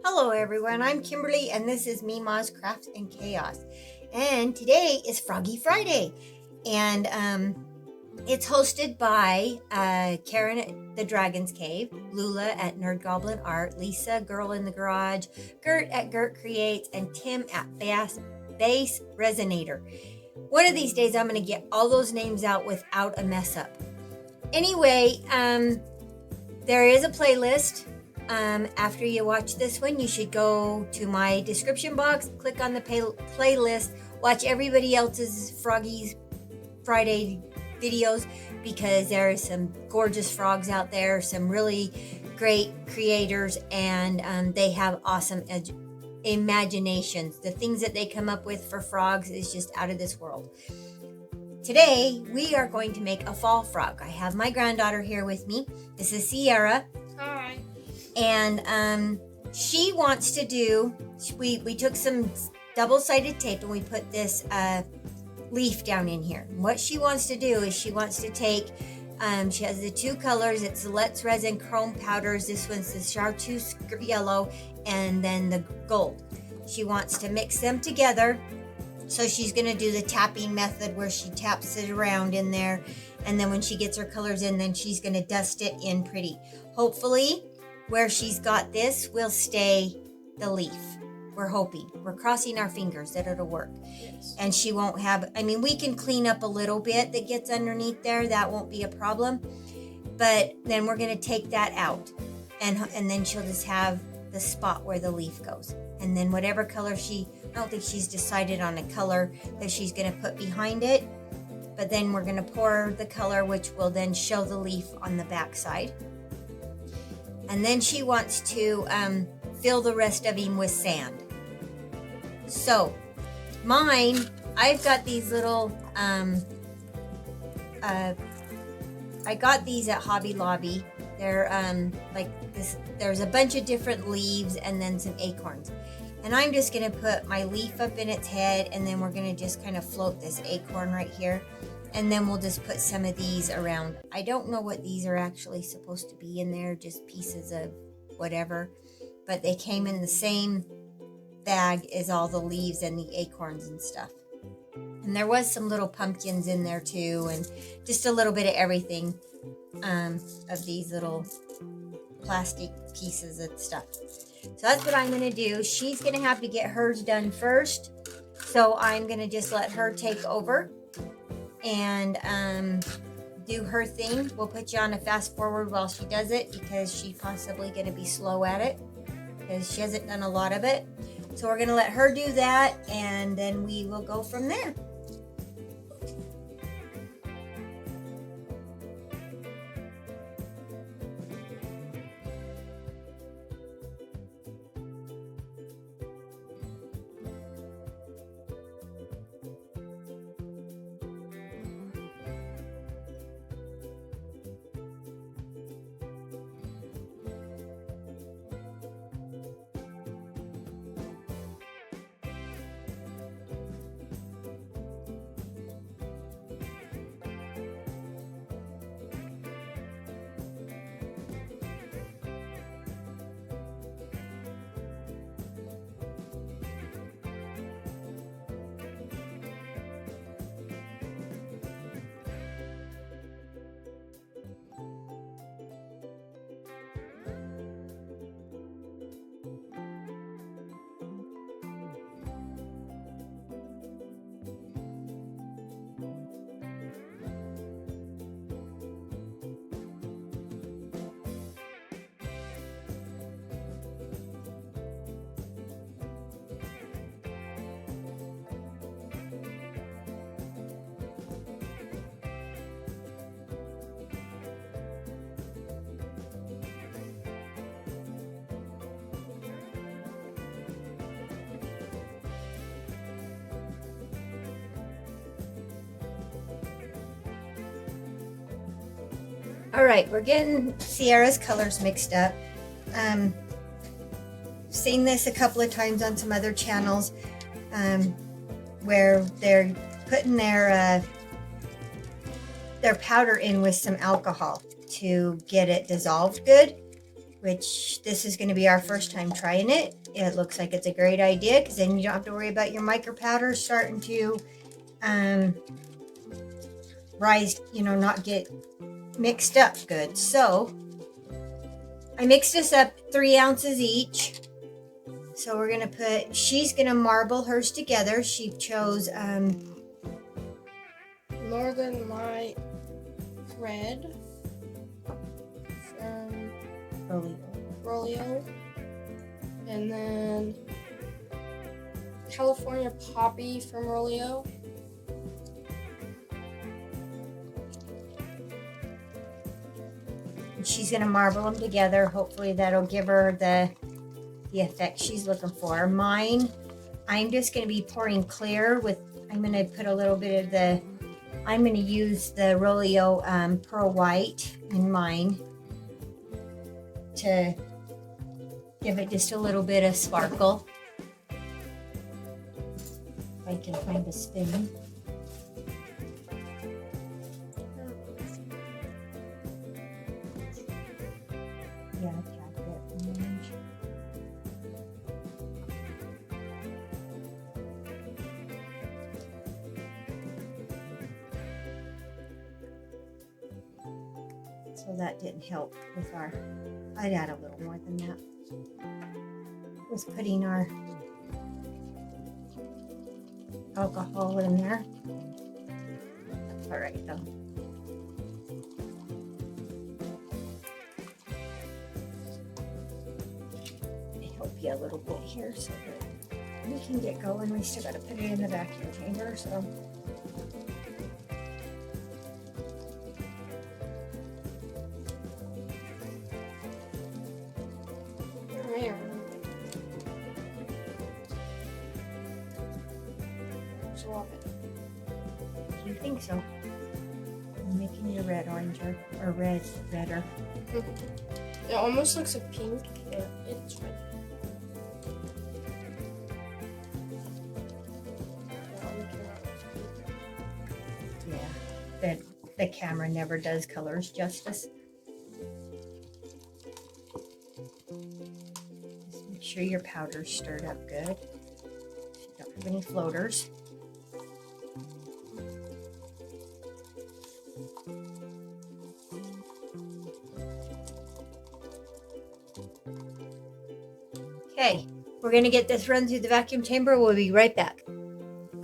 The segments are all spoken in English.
Hello everyone, I'm Kimberly and this is Memaw's Crafts and Chaos. And today is Froggy Friday. And it's hosted by Karen at the Dragon's Cave, Lula at Nerd Goblin Art, Lisa, Girl in the Garage, Gert at Gert Creates, and Tim at Base Resinator. One of these days I'm going to get all those names out without a mess up. Anyway, there is a playlist. After you watch this one, you should go to my description box, click on the playlist, watch everybody else's Froggy Friday videos, because there are some gorgeous frogs out there, some really great creators, and they have awesome imaginations. The things that they come up with for frogs is just out of this world. Today, we are going to make a fall frog. I have my granddaughter here with me. This is Sierra. Hi. And she wants to do, we took some double-sided tape and we put this leaf down in here. And what she wants to do is she wants to take, she has the two colors. It's the Let's Resin chrome powders. This one's the chartreuse yellow and then the gold. She wants to mix them together. So she's going to do the tapping method where she taps it around in there. And then when she gets her colors in, then she's going to dust it in pretty. Hopefully, where she's got this will stay the leaf. We're hoping. We're crossing our fingers that it'll work. Yes. And she won't have, I mean, we can clean up a little bit that gets underneath there. That won't be a problem. But then we're going to take that out. And then she'll just have the spot where the leaf goes. And then whatever color I don't think she's decided on a color that she's going to put behind it. But then we're going to pour the color, which will then show the leaf on the back side. And then she wants to fill the rest of him with sand. So mine, I've got these little, I got these at Hobby Lobby. They're like this, there's a bunch of different leaves and then some acorns. And I'm just going to put my leaf up in its head, and then we're going to just kind of float this acorn right here. And then we'll just put some of these around. I don't know what these are actually supposed to be in there, just pieces of whatever. But they came in the same bag as all the leaves and the acorns and stuff. And there was some little pumpkins in there too, and just a little bit of everything of these little plastic pieces and stuff. So that's what I'm going to do. She's going to have to get hers done first. So I'm going to just let her take over and do her thing. We'll put you on a fast forward while she does it, because she's possibly going to be slow at it because she hasn't done a lot of it. So we're going to let her do that, and then we will go from there. All right, we're getting Sierra's colors mixed up. Seen this a couple of times on some other channels where they're putting their powder in with some alcohol to get it dissolved good, which this is going to be our first time trying it. It looks like it's a great idea because then you don't have to worry about your micro powders starting to rise, you know, not get mixed up good. So I mixed this up 3 ounces each. So we're going to put, she's going to marble hers together. She chose Northern Light Red from Rolio. And then California Poppy from Rolio. and she's going to marble them together. Hopefully that'll give her the effect she's looking for. Mine, I'm just going to be pouring clear with, I'm going to put a little bit of the, I'm going to use the Rolio Pearl White in mine to give it just a little bit of sparkle. If I can find a spoon. Yeah, I tapped it. So that didn't help with our, I'd add a little more than that. Was putting our alcohol in there. That's all right though. I help you a little bit here so that we can get going. We still got to put it in the vacuum chamber, so. Do you think so? I'm making it red oranger or redder. It almost looks like pink, but it's red. Yeah, the camera never does colors justice. Just make sure your powder's stirred up good. You don't have any floaters. Okay, we're gonna get this run through the vacuum chamber. We'll be right back.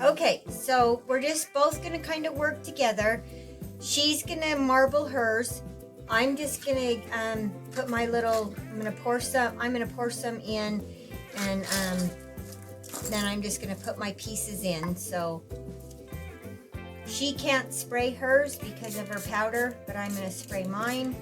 Okay, so we're just both gonna kind of work together. She's gonna marble hers. I'm just gonna put my little, I'm gonna pour some in, and then I'm just gonna put my pieces in. So she can't spray hers because of her powder, but I'm gonna spray mine.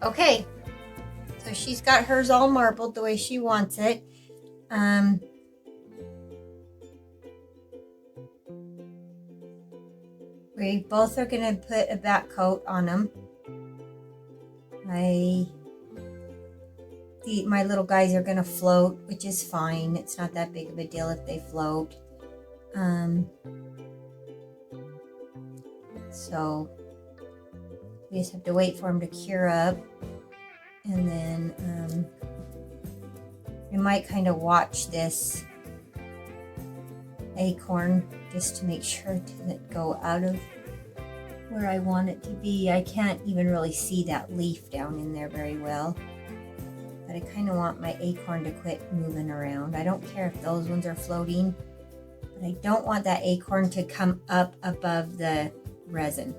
Okay, so she's got hers all marbled the way she wants it. We both are going to put a back coat on them. My little guys are going to float, which is fine. It's not that big of a deal if they float. So we just have to wait for them to cure up. And then we might kind of watch this acorn just to make sure it doesn't go out of where I want it to be. I can't even really see that leaf down in there very well. But I kind of want my acorn to quit moving around. I don't care if those ones are floating, but I don't want that acorn to come up above the resin.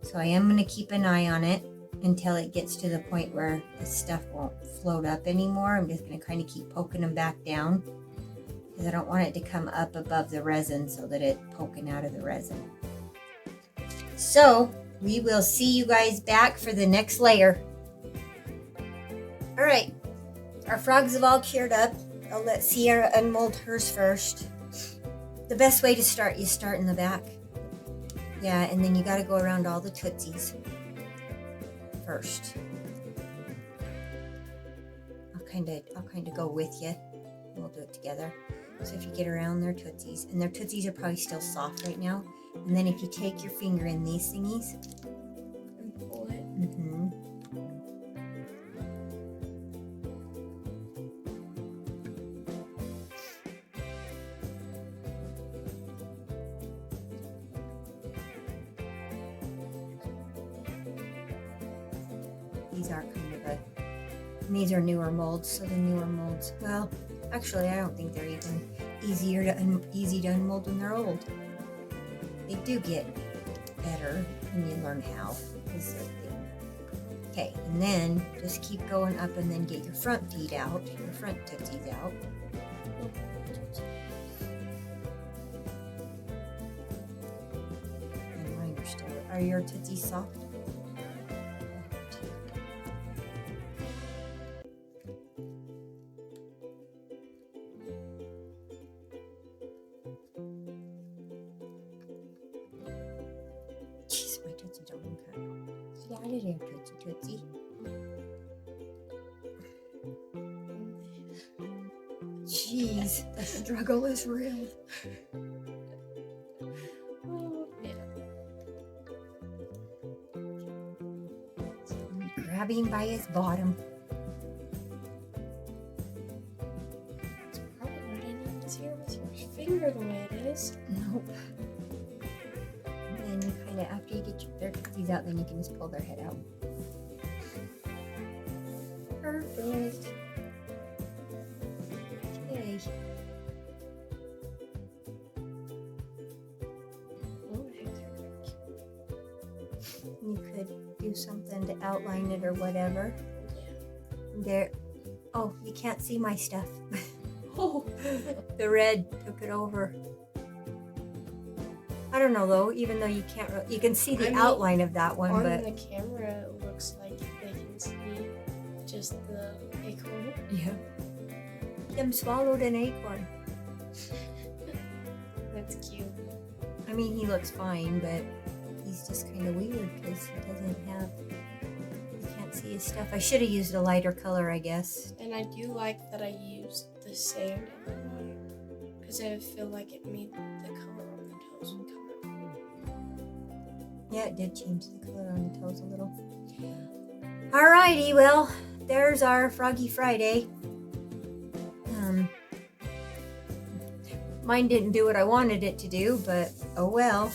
So I am going to keep an eye on it until it gets to the point where the stuff won't float up anymore. I'm just going to kind of keep poking them back down because I don't want it to come up above the resin so that it's poking out of the resin. So we will see you guys back for the next layer. All right, our frogs have all cured up. I'll let Sierra unmold hers first. The best way to start, you start in the back. Yeah, and then you got to go around all the tootsies first. I'll kind of go with you. We'll do it together. So if you get around their tootsies, and their tootsies are probably still soft right now. And then if you take your finger in these thingies And pull it. These are kind of and these are newer molds, so the newer molds, well, actually I don't think they're even easy to unmold when they're old. They do get better when you learn how. Okay, and then just keep going up and then get your front feet out, your front tootsies out. And mine are still, are your tootsies soft? Jeez, my tootsie don't look good. Get out of there, tootsie. Jeez, the struggle is real. Oh, yeah. Grab him by his bottom. It's probably not any easier with your finger the way it is. Nope. And then you kind of, after you get their tootsies out, then you can just pull their head out. Perfect. Okay. Oh, You could do something to outline it or whatever. There. Oh, you can't see my stuff. oh. The red took it over. I don't know though, even though you can't, you can see the outline of that one, on but the camera it looks like they can see just the acorn. yeah. Kim swallowed an acorn. That's cute. I mean, he looks fine, but he's just kind of weird because he doesn't have, you can't see his stuff. I should have used a lighter color, I guess. And I do like that I used the sand and the water because I feel like it made the color on the toes come out. Yeah, it did change the color on the toes a little. Alrighty, well, there's our Froggy Friday. Mine didn't do what I wanted it to do, but oh well.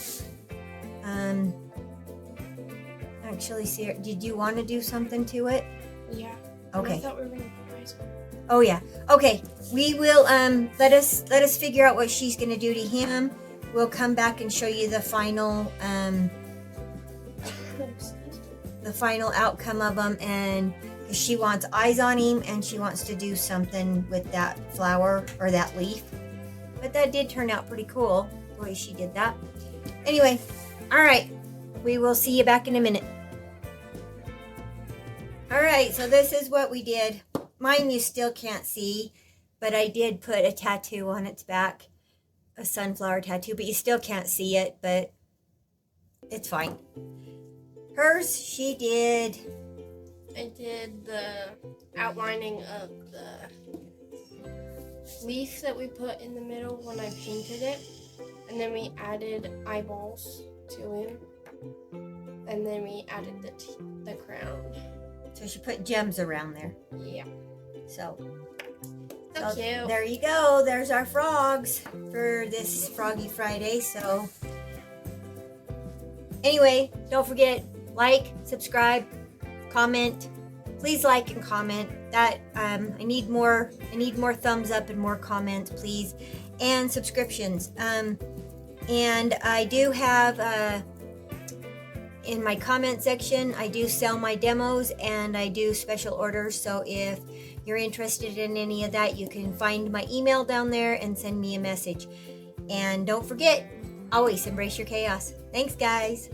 Actually, Sarah, did you want to do something to it? Yeah. Okay. I thought we were gonna put rice on. Oh yeah. Okay. We will let us figure out what she's gonna do to him. We'll come back and show you the final outcome of them, and she wants eyes on him and she wants to do something with that flower or that leaf. But that did turn out pretty cool the way she did that. Anyway, all right. We will see you back in a minute. All right, so this is what we did. Mine you still can't see, but I did put a tattoo on its back, a sunflower tattoo, but you still can't see it. But It's fine. Hers, she did. I did the outlining of the leaf that we put in the middle when I painted it. And then we added eyeballs to him. And then we added the crown. So she put gems around there. Yeah. So Thank you. there you go. There's our frogs for this Froggy Friday. So anyway, don't forget, like, subscribe, comment. Please like and comment. That I need more thumbs up and more comments, please, and subscriptions. And I do have in my comment section, I do sell my demos and I do special orders. So if you're interested in any of that, you can find my email down there and send me a message. And don't forget, always embrace your chaos. Thanks, guys.